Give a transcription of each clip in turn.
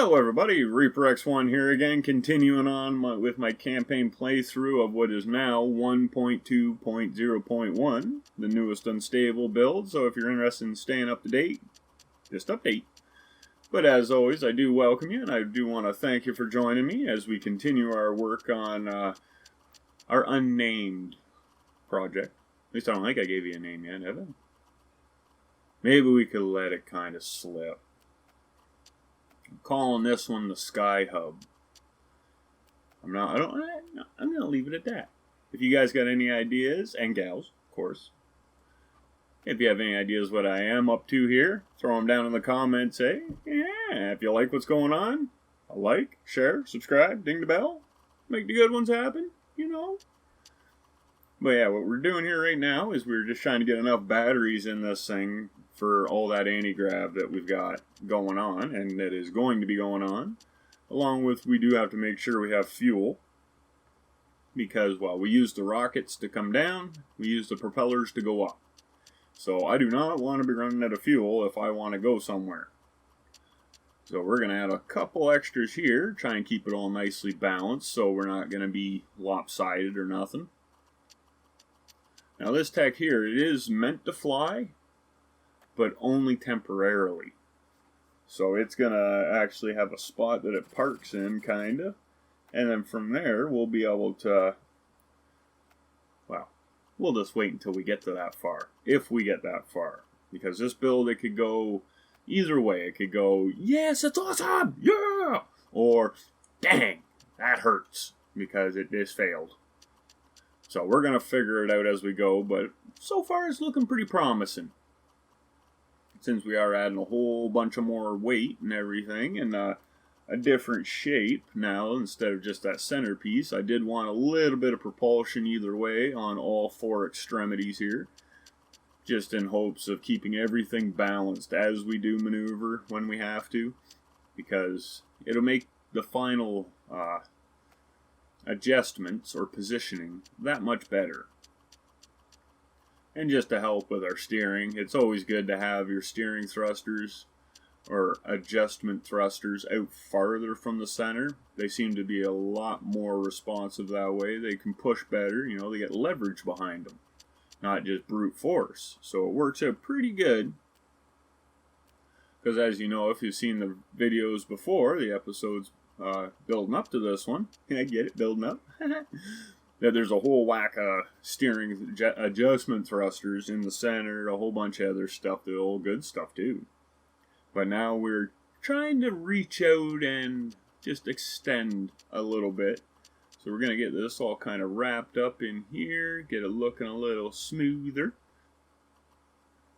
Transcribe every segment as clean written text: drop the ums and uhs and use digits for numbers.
Hello everybody, Reaper X1 here again, continuing on with my campaign playthrough of what is now 1.2.0.1, the newest unstable build, so if you're interested in staying up to date, just update. But as always, I do welcome you, and I do want to thank you for joining me as we continue our work on our unnamed project. At least I don't think I gave you a name yet, have I? Maybe we could let it kind of slip. I'm calling this one the Sky Hub. I'm gonna leave it at that. If you guys got any ideas, and gals, of course, if you have any ideas what I am up to here, throw them down in the comments. Say, yeah, if you like what's going on, a like, share, subscribe, ding the bell, make the good ones happen, you know. But yeah, what we're doing here right now is we're just trying to get enough batteries in this thing for all that anti-grav that we've got going on, and that is going to be going on. Along with, we do have to make sure we have fuel, because, well, we use the rockets to come down, we use the propellers to go up. So I do not want to be running out of fuel if I want to go somewhere. So we're going to add a couple extras here, try and keep it all nicely balanced so we're not going to be lopsided or nothing. Now this tech here, it is meant to fly, but only temporarily. So it's going to actually have a spot that it parks in, kind of. And then from there, we'll be able to, well, we'll just wait until we get to that far. If we get that far. Because this build, it could go either way. It could go, yes, it's awesome, yeah! Or, dang, that hurts, because it just failed. So we're going to figure it out as we go, but so far it's looking pretty promising. Since we are adding a whole bunch of more weight and everything, and a different shape now instead of just that centerpiece. I did want a little bit of propulsion either way on all four extremities here, just in hopes of keeping everything balanced as we do maneuver when we have to, because it'll make the final adjustments or positioning that much better. And just to help with our steering, it's always good to have your steering thrusters or adjustment thrusters out farther from the center. They seem to be a lot more responsive that way. They can push better, you know, they get leverage behind them, not just brute force. So it works out pretty good. Because as you know, if you've seen the videos before, the episodes building up to this one, I get it, building up. That there's a whole whack of steering adjustment thrusters in the center, a whole bunch of other stuff, the old good stuff too. But now we're trying to reach out and just extend a little bit. So we're going to get this all kind of wrapped up in here, get it looking a little smoother.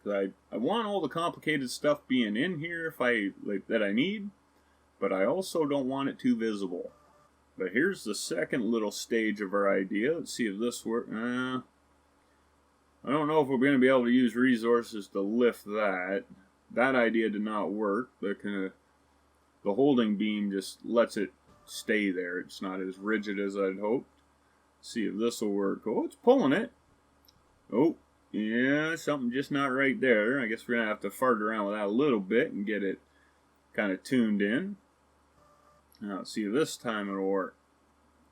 I want all the complicated stuff being in here if that I need, but I also don't want it too visible. But here's the second little stage of our idea. Let's see if this works. I don't know if we're going to be able to use resources to lift that. That idea did not work. The holding beam just lets it stay there. It's not as rigid as I'd hoped. Let's see if this will work. Oh, it's pulling it. Oh, yeah, something just not right there. I guess we're going to have to fart around with that a little bit and get it kind of tuned in. Now, let's see if this time it'll work.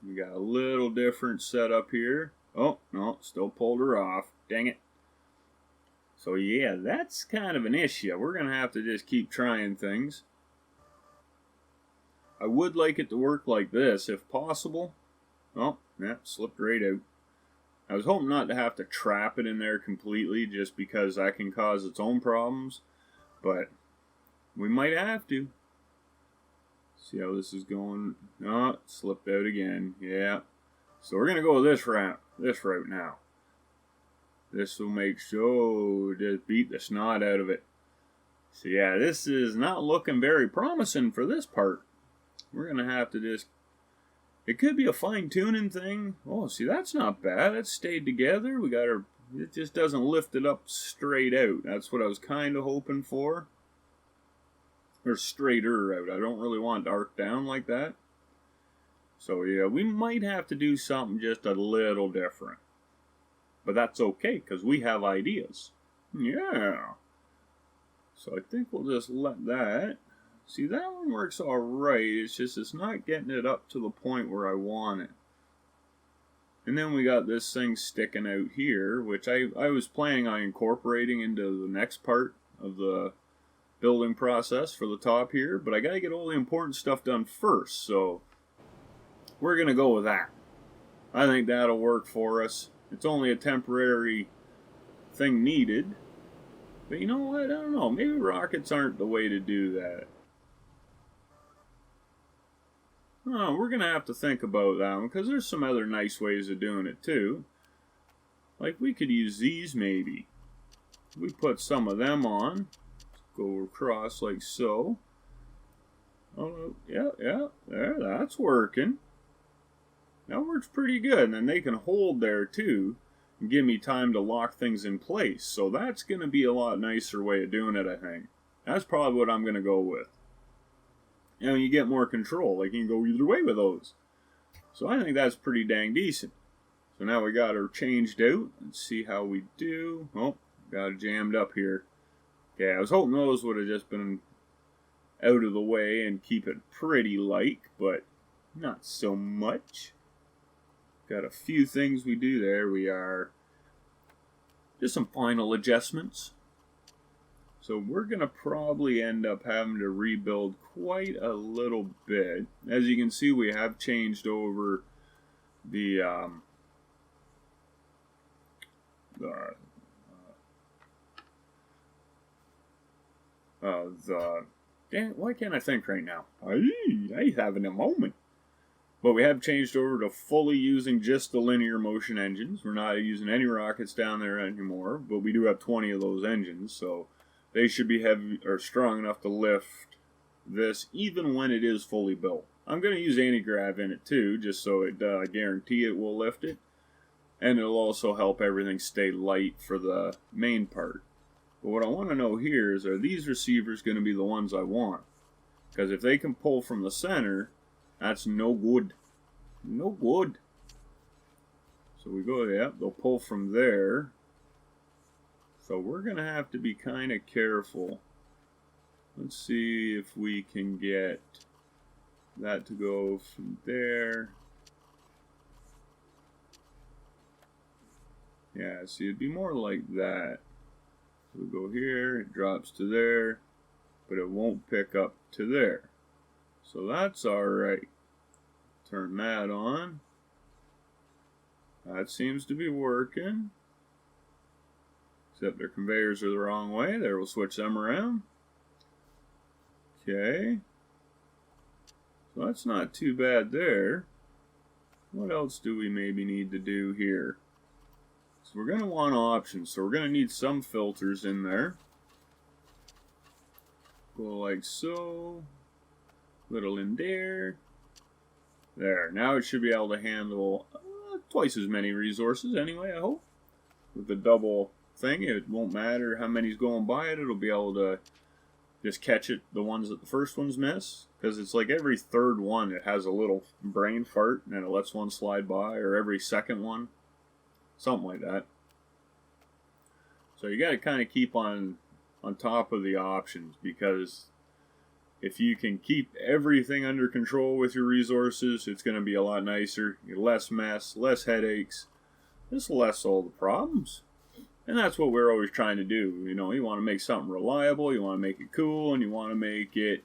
We got a little different setup here. Oh, no, still pulled her off. Dang it. So, yeah, that's kind of an issue. We're going to have to just keep trying things. I would like it to work like this, if possible. Oh, yeah, slipped right out. I was hoping not to have to trap it in there completely, just because that can cause its own problems. But we might have to. See how this is going. Oh, it slipped out again. Yeah. So we're going to go with this route now. This will make sure just beat the snot out of it. So yeah, this is not looking very promising for this part. We're going to have to just... It could be a fine-tuning thing. Oh, see, that's not bad. It stayed together. We got our... It just doesn't lift it up straight out. That's what I was kind of hoping for. Or straighter out. I don't really want it to arc down like that. So yeah, we might have to do something just a little different. But that's okay, because we have ideas. Yeah. So I think we'll just let that See, that one works alright, it's just it's not getting it up to the point where I want it. And then we got this thing sticking out here, which I was planning on incorporating into the next part of the building process for the top here, but I gotta get all the important stuff done first, so we're gonna go with that. I think that'll work for us. It's only a temporary thing needed, but you know what, I don't know, maybe rockets aren't the way to do that. Oh, we're gonna have to think about that one, because there's some other nice ways of doing it too. Like we could use these maybe. We put some of them on. Go across like so. Oh, yeah, there, that's working. That works pretty good, and then they can hold there too, and give me time to lock things in place. So that's going to be a lot nicer way of doing it, I think. That's probably what I'm going to go with. And you get more control, like you can go either way with those. So I think that's pretty dang decent. So now we got her changed out. Let's see how we do. Oh, got it jammed up here. Okay, I was hoping those would have just been out of the way and keep it pretty light, but not so much. Got a few things we do there. We are just some final adjustments. So we're going to probably end up having to rebuild quite a little bit. As you can see, we have changed over the damn, why can't I think right now? I having a moment. But we have changed over to fully using just the linear motion engines. We're not using any rockets down there anymore, but we do have 20 of those engines, so they should be heavy or strong enough to lift this even when it is fully built. I'm going to use anti-grav in it too, just so it guarantee it will lift it. And it'll also help everything stay light for the main part. But what I want to know here is, are these receivers going to be the ones I want? Because if they can pull from the center, that's no good. No good. So we go, yeah, they'll pull from there. So we're going to have to be kind of careful. Let's see if we can get that to go from there. Yeah, see, it'd be more like that. So we go here, it drops to there, but it won't pick up to there. So that's alright. Turn that on. That seems to be working. Except their conveyors are the wrong way. There, we'll switch them around. Okay. So that's not too bad there. What else do we maybe need to do here? So we're going to want options. So we're going to need some filters in there. Go like so. Little in there. There. Now it should be able to handle twice as many resources anyway, I hope. With the double thing, it won't matter how many's going by it. It'll be able to just catch it, the ones that the first ones miss. Because it's like every third one, it has a little brain fart and it lets one slide by. Or every second one. Something like that. So you got to kind of keep on top of the options, because if you can keep everything under control with your resources, it's going to be a lot nicer. Less mess, less headaches, just less all the problems. And that's what we're always trying to do. You know, you want to make something reliable, you want to make it cool, and you want to make it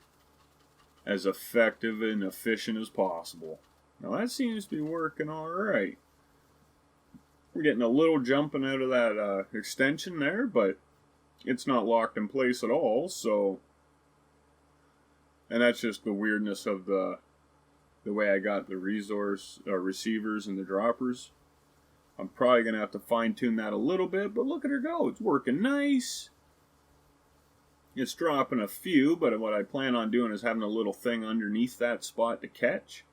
as effective and efficient as possible. Now that seems to be working all right. We're getting a little jumping out of that extension there, but it's not locked in place at all, so... And that's just the weirdness of the way I got the receivers and the droppers. I'm probably going to have to fine-tune that a little bit, but look at her go. It's working nice. It's dropping a few, but what I plan on doing is having a little thing underneath that spot to catch.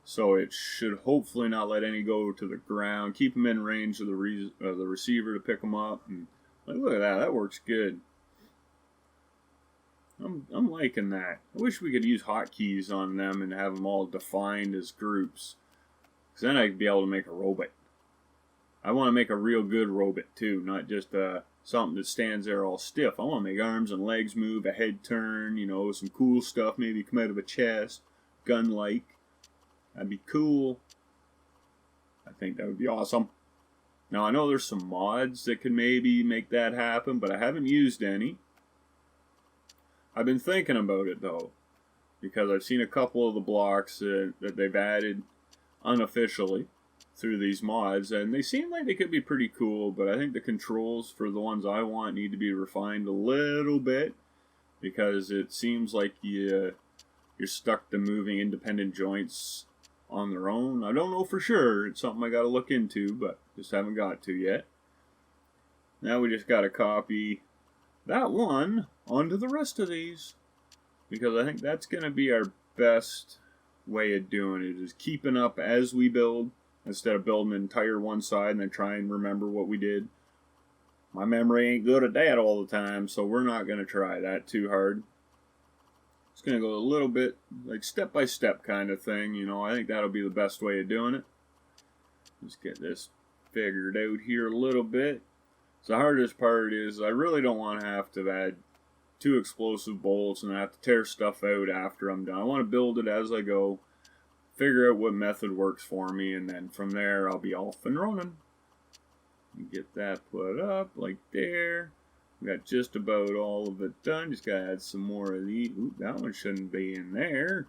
So it should hopefully not let any go to the ground. Keep them in range of the receiver to pick them up. And look at that. That works good. I'm liking that. I wish we could use hotkeys on them and have them all defined as groups. Because then I'd be able to make a robot. I want to make a real good robot too, not just a something that stands there all stiff. I want to make arms and legs move, a head turn, you know, some cool stuff, maybe come out of a chest, gun-like. That'd be cool. I think that would be awesome. Now, I know there's some mods that could maybe make that happen, but I haven't used any. I've been thinking about it, though, because I've seen a couple of the blocks that they've added unofficially through these mods, and they seem like they could be pretty cool, but I think the controls for the ones I want need to be refined a little bit, because it seems like you're stuck to moving independent joints on their own. I don't know for sure. It's something I got to look into, but just haven't got to yet. Now we just got to copy that one onto the rest of these, because I think that's going to be our best way of doing it, is keeping up as we build instead of building an entire one side and then try and remember what we did. My memory ain't good at that all the time, so we're not going to try that too hard. It's going to go a little bit like step-by-step kind of thing, you know. I think that'll be the best way of doing it. Just get this figured out here a little bit. So the hardest part is I really don't want to have to add 2 explosive bolts and I have to tear stuff out after I'm done. I want to build it as I go, figure out what method works for me, and then from there I'll be off and running. Get that put up like there. We got just about all of it done. Just gotta add some more of these. Ooh, that one shouldn't be in there.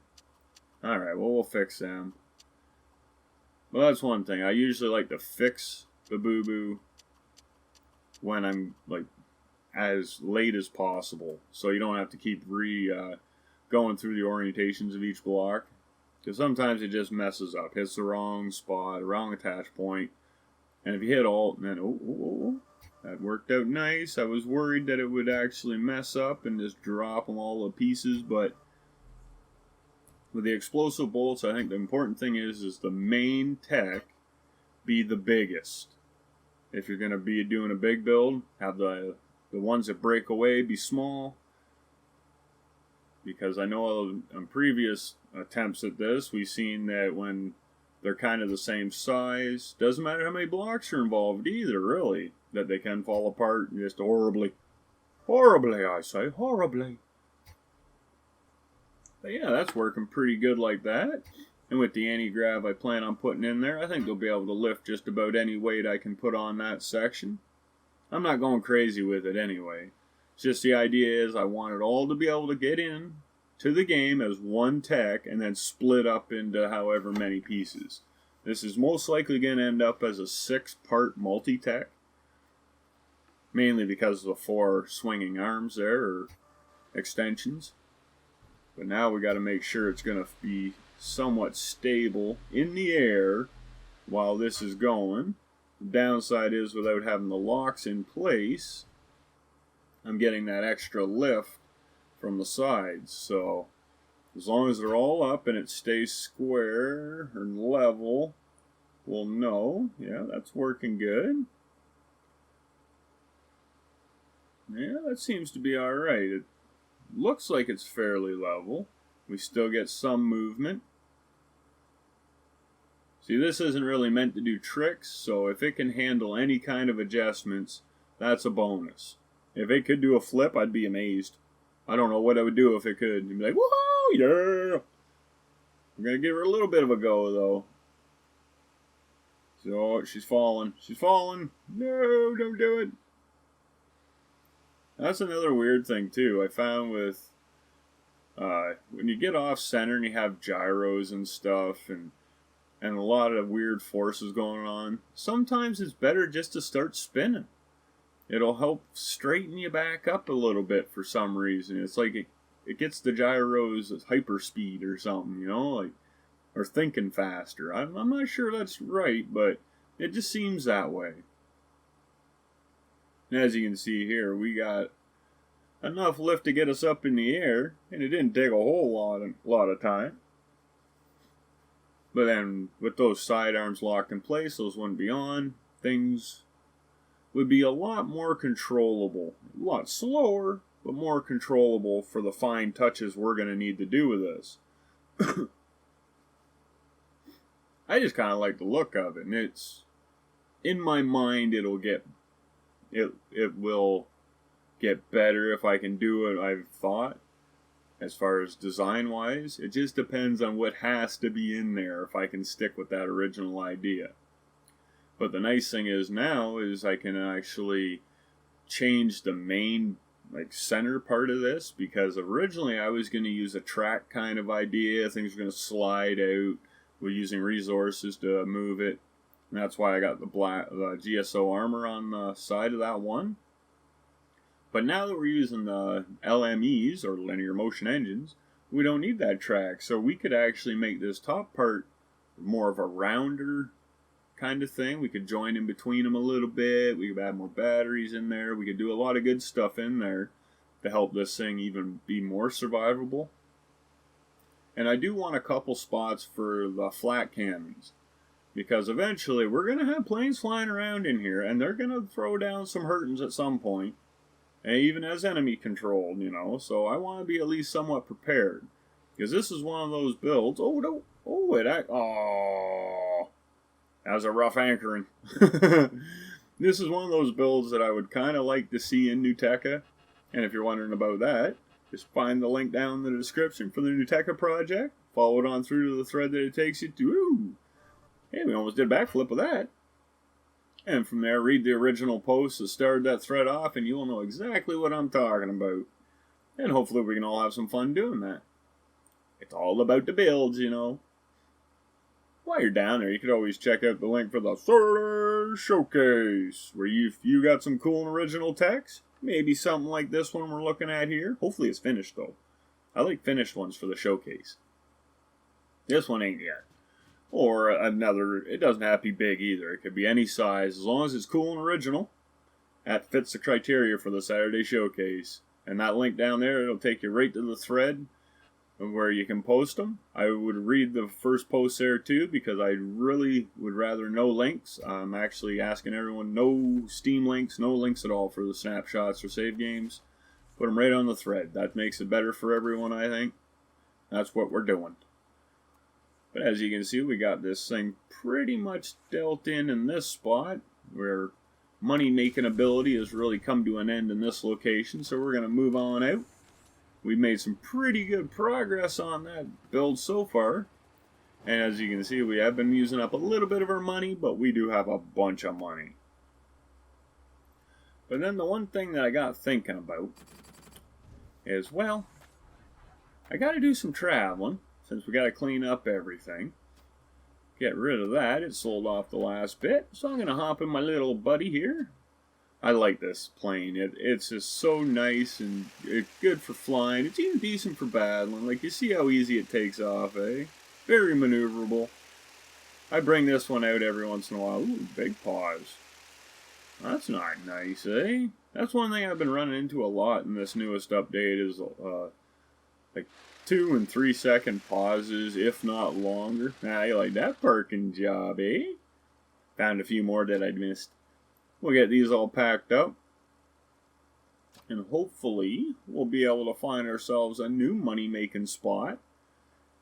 Alright, well, we'll fix them. Well, that's one thing. I usually like to fix the boo-boo when I'm, like, as late as possible. So you don't have to keep going through the orientations of each block. Because sometimes it just messes up. Hits the wrong spot, wrong attach point. And if you hit Alt, and then, that worked out nice. I was worried that it would actually mess up and just drop them all to pieces, but with the explosive bolts, I think the important thing is the main tech be the biggest. If you're going to be doing a big build, have the ones that break away be small. Because I know on previous attempts at this, we've seen that when they're kind of the same size, doesn't matter how many blocks are involved either, really, that they can fall apart just horribly. Horribly, I say, horribly. But yeah, that's working pretty good like that. And with the anti-grav I plan on putting in there, I think they'll be able to lift just about any weight I can put on that section. I'm not going crazy with it anyway. It's just the idea is I want it all to be able to get in to the game as one tech and then split up into however many pieces. This is most likely going to end up as a 6-part multi-tech. Mainly because of the 4 swinging arms there, or extensions. But now we got to make sure it's going to be somewhat stable in the air while this is going. The downside is without having the locks in place, I'm getting that extra lift from the sides. So as long as they're all up and it stays square or level, we'll know. Yeah, that's working good. Yeah, that seems to be alright. It looks like it's fairly level. We still get some movement. See, this isn't really meant to do tricks, so if it can handle any kind of adjustments, that's a bonus. If it could do a flip, I'd be amazed. I don't know what I would do if it could. You'd be like, whoa, yeah! We're going to give her a little bit of a go, though. So, she's falling. She's falling. No, don't do it. That's another weird thing, too. I found with when you get off center and you have gyros and stuff and a lot of weird forces going on, sometimes it's better just to start spinning. It'll help straighten you back up a little bit for some reason. It's like it gets the gyros at hyperspeed or something, you know, like, or thinking faster. I'm not sure that's right, but it just seems that way. And as you can see here, we got enough lift to get us up in the air, and it didn't take a whole lot of time. But then, with those sidearms locked in place, those wouldn't be on, things would be a lot more controllable. A lot slower, but more controllable for the fine touches we're going to need to do with this. I just kind of like the look of it, and it's, in my mind, it'll get it will get better if I can do what I've thought. As far as design wise, it just depends on what has to be in there if I can stick with that original idea. But the nice thing is now is I can actually change the main center part of this, because originally I was going to use a track kind of idea. Things are going to slide out. We're using resources to move it. And that's why I got the GSO armor on the side of that one. But now that we're using the LMEs, or linear motion engines, we don't need that track. So we could actually make this top part more of a rounder kind of thing. We could join in between them a little bit. We could add more batteries in there. We could do a lot of good stuff in there to help this thing even be more survivable. And I do want a couple spots for the flat cannons, because eventually we're going to have planes flying around in here, and they're going to throw down some hurtons at some point. And even as enemy controlled, you know, so I want to be at least somewhat prepared, because this is one of those builds. Oh no! Oh, that was a rough anchoring. This is one of those builds that I would kind of like to see in Nuteca, and if you're wondering about that, just find the link down in the description for the Nuteca project. Follow it on through to the thread that it takes you to. Ooh, hey, we almost did a backflip with that. And from there, read the original post that started that thread off, and you'll know exactly what I'm talking about. And hopefully we can all have some fun doing that. It's all about the builds, you know. While you're down there, you could always check out the link for the Terra Showcase, where if you got some cool and original text, maybe something like this one we're looking at here. Hopefully it's finished, though. I like finished ones for the showcase. This one ain't yet. Or another, it doesn't have to be big either. It could be any size, as long as it's cool and original. That fits the criteria for the Saturday showcase. And that link down there, it'll take you right to the thread where you can post them. I would read the first post there too, because I really would rather no links. I'm actually asking everyone no Steam links, no links at all for the snapshots or save games. Put them right on the thread. That makes it better for everyone, I think. That's what we're doing. But as you can see, we got this thing pretty much dealt in this spot, where money making ability has really come to an end in this location. So we're going to move on out. We've made some pretty good progress on that build so far. And as you can see, we have been using up a little bit of our money, but we do have a bunch of money. But then the one thing that I got thinking about is, well, I got to do some traveling, since we got to clean up everything. Get rid of that. It sold off the last bit. So I'm going to hop in my little buddy here. I like this plane. It's just so nice, and it's good for flying. It's even decent for battling. Like, you see how easy it takes off, eh? Very maneuverable. I bring this one out every once in a while. Ooh, big paws. That's not nice, eh? That's one thing I've been running into a lot in this newest update is like 2 and 3 second pauses, if not longer. Nah, you like that parking job, eh? Found a few more that I'd missed. We'll get these all packed up, and hopefully we'll be able to find ourselves a new money-making spot,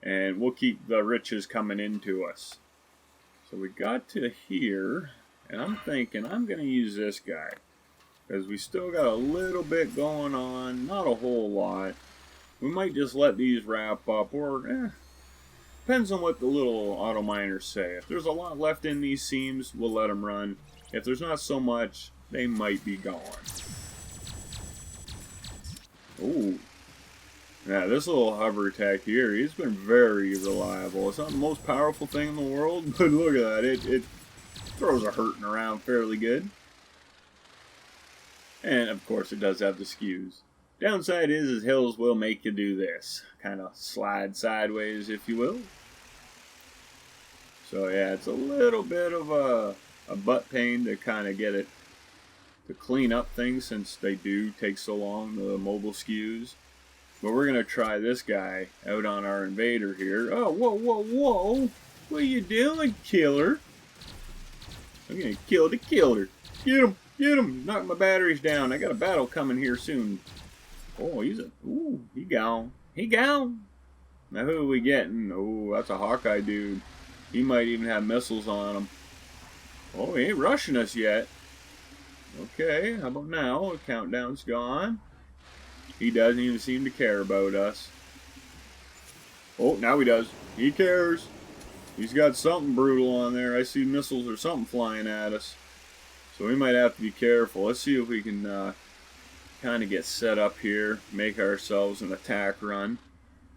and we'll keep the riches coming into us. So we got to here, and I'm thinking I'm going to use this guy, because we still got a little bit going on, not a whole lot. We might just let these wrap up, or depends on what the little auto miners say. If there's a lot left in these seams, we'll let them run. If there's not so much, they might be gone. Ooh. Yeah, this little hover tech here, he's been very reliable. It's not the most powerful thing in the world, but look at that. It throws a hurting around fairly good. And, of course, it does have the skews. Downside is hills will make you do this. Kind of slide sideways, if you will. So, yeah, it's a little bit of a butt pain to kind of get it to clean up things, since they do take so long, the mobile skews. But we're going to try this guy out on our invader here. Oh, whoa, whoa, whoa. What are you doing, killer? I'm going to kill the killer. Get him, get him. Knock my batteries down. I got a battle coming here soon. Oh, he gone. He gone. Now who are we getting? Oh, that's a Hawkeye dude. He might even have missiles on him. Oh, he ain't rushing us yet. Okay, how about now? The countdown's gone. He doesn't even seem to care about us. Oh, now he does. He cares. He's got something brutal on there. I see missiles or something flying at us. So we might have to be careful. Let's see if we can kind of get set up here. Make ourselves an attack run.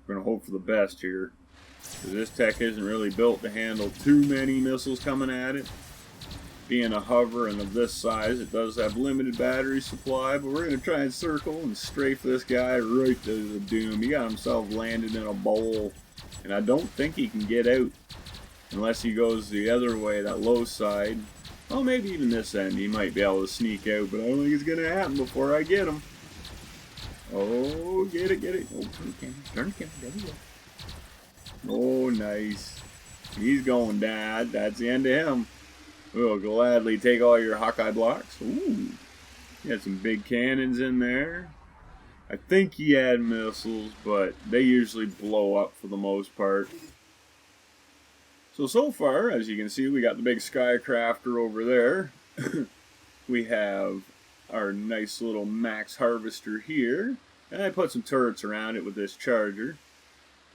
We're going to hope for the best here. Because this tech isn't really built to handle too many missiles coming at it. Being a hover and of this size, it does have limited battery supply, but we're going to try and circle and strafe this guy right to the doom. He got himself landed in a bowl, and I don't think he can get out unless he goes the other way, that low side. Well, maybe even this end he might be able to sneak out, but I don't think it's going to happen before I get him. Oh, get it, get it. Oh, turn the camera, there we go. Oh, nice. He's going down. That's the end of him. We'll gladly take all your Hawkeye blocks. Ooh, he had some big cannons in there. I think he had missiles, but they usually blow up for the most part. So far, as you can see, we got the big Skycrafter over there. We have our nice little max harvester here. And I put some turrets around it with this charger,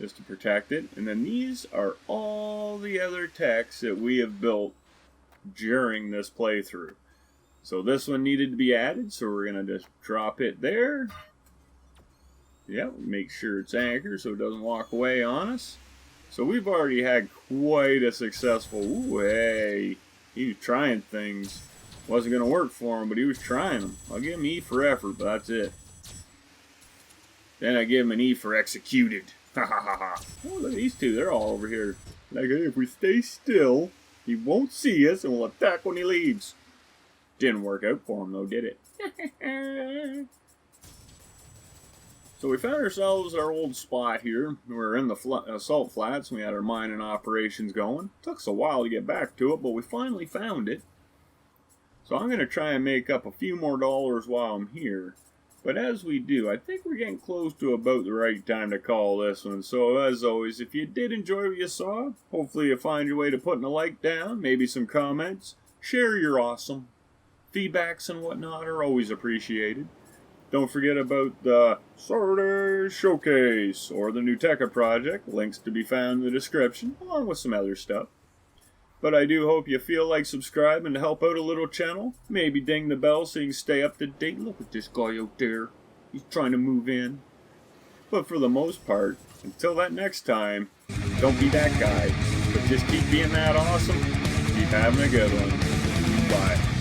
just to protect it. And then these are all the other techs that we have built during this playthrough. So this one needed to be added, so we're going to just drop it there. Yep, make sure it's anchored so it doesn't walk away on us. So we've already had quite a successful... Ooh, hey, he was trying things. Wasn't going to work for him, but he was trying them. I'll give him E for effort, but that's it. Then I give him an E for executed. Ha ha ha ha. Oh, look at these two, they're all over here. Like, if we stay still, he won't see us and we'll attack when he leaves. Didn't work out for him though, did it? So we found ourselves our old spot here. We were in the salt flats and we had our mining operations going. Took us a while to get back to it, but we finally found it. So I'm going to try and make up a few more dollars while I'm here. But as we do, I think we're getting close to about the right time to call this one. So as always, if you did enjoy what you saw, hopefully you find your way to putting a like down, maybe some comments. Share your awesome. Feedbacks and whatnot are always appreciated. Don't forget about the Saturday Showcase or the new Tekka project. Links to be found in the description, along with some other stuff. But I do hope you feel like subscribing to help out a little channel. Maybe ding the bell so you can stay up to date. Look at this guy out there. He's trying to move in. But for the most part, until that next time, don't be that guy. But just keep being that awesome. Keep having a good one. Bye.